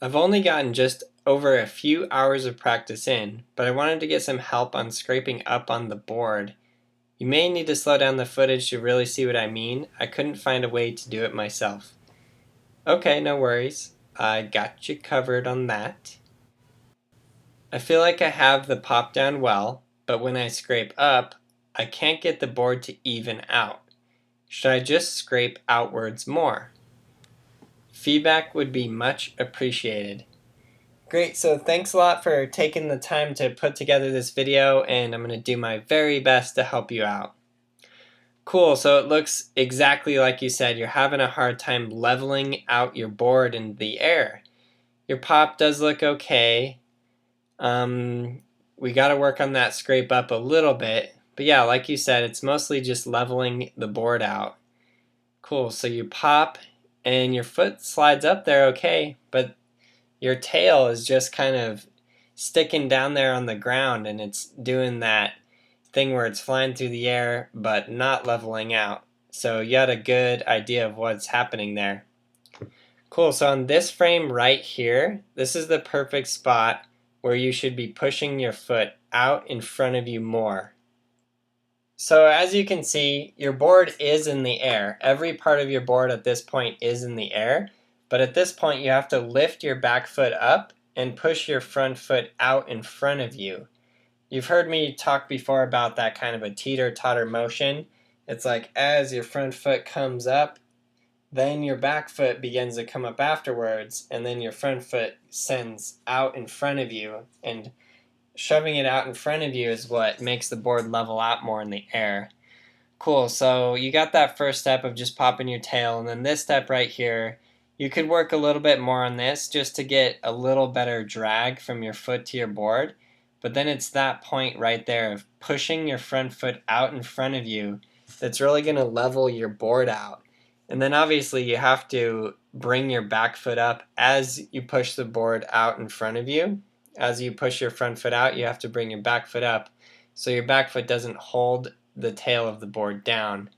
I've only gotten just over a few hours of practice in, but I wanted to get some help on scraping up on the board. You may need to slow down the footage to really see what I mean. I couldn't find a way to do it myself. Okay, no worries. I got you covered on that. I feel like I have the pop down well, but when I scrape up, I can't get the board to even out. Should I just scrape outwards more? Feedback would be much appreciated. Great, so thanks a lot for taking the time to put together this video, and I'm going to do my very best to help you out. Cool, so it looks exactly like you said. You're having a hard time leveling out your board in the air. Your pop does look okay. We got to work on that scrape up a little bit. But yeah, like you said, it's mostly just leveling the board out. Cool, so you pop and your foot slides up there okay, but your tail is just kind of sticking down there on the ground, and it's doing that thing where it's flying through the air but not leveling out. So you had a good idea of what's happening there. Cool, so on this frame right here, this is the perfect spot where you should be pushing your foot out in front of you more. So as you can see, your board is in the air. Every part of your board at this point is in the air, but at this point you have to lift your back foot up and push your front foot out in front of you. You've heard me talk before about that kind of a teeter-totter motion. It's like as your front foot comes up, then your back foot begins to come up afterwards, and then your front foot sends out in front of you, and shoving it out in front of you is what makes the board level out more in the air. Cool, so you got that first step of just popping your tail, and then this step right here, you could work a little bit more on this just to get a little better drag from your foot to your board. But then it's that point right there of pushing your front foot out in front of you that's really going to level your board out. And then obviously you have to bring your back foot up as you push the board out in front of you. As you push your front foot out, you have to bring your back foot up so your back foot doesn't hold the tail of the board down.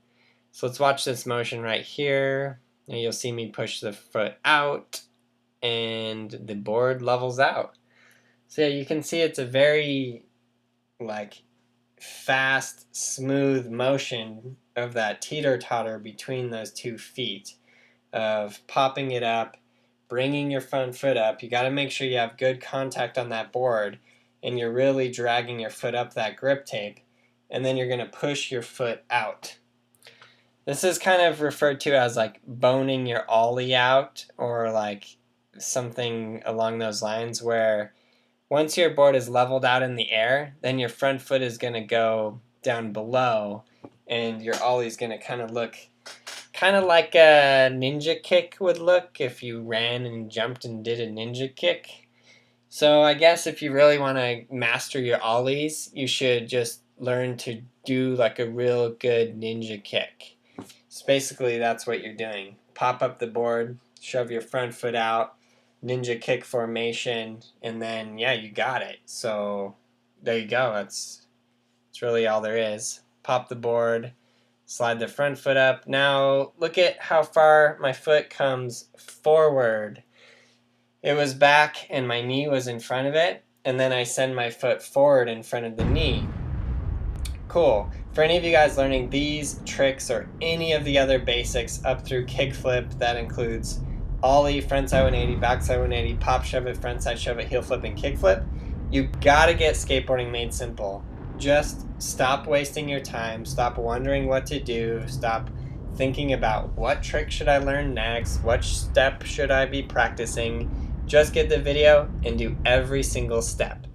So let's watch this motion right here. And you'll see me push the foot out and the board levels out. So yeah, you can see it's a very fast, smooth motion of that teeter-totter between those 2 feet of popping it up, bringing your front foot up. You got to make sure you have good contact on that board and you're really dragging your foot up that grip tape, and then you're going to push your foot out. This is kind of referred to as like boning your ollie out, or like something along those lines, where once your board is leveled out in the air, then your front foot is going to go down below, and your ollie is going to kind of look like a ninja kick would look if you ran and jumped and did a ninja kick. So I guess if you really want to master your ollies, you should just learn to do like a real good ninja kick. So basically that's what you're doing. Pop up the board, shove your front foot out, ninja kick formation, and then yeah, you got it. So there you go. That's really all there is. Pop the board, slide the front foot up. Now look at how far my foot comes forward. It was back and my knee was in front of it, and then I send my foot forward in front of the knee. Cool. For any of you guys learning these tricks or any of the other basics up through kickflip, that includes ollie, frontside 180, backside 180, pop, shove it, frontside, shove it, heel flip, and kickflip, you gotta get skateboarding made simple. Just stop wasting your time, stop wondering what to do, stop thinking about what trick should I learn next, what step should I be practicing. Just get the video and do every single step.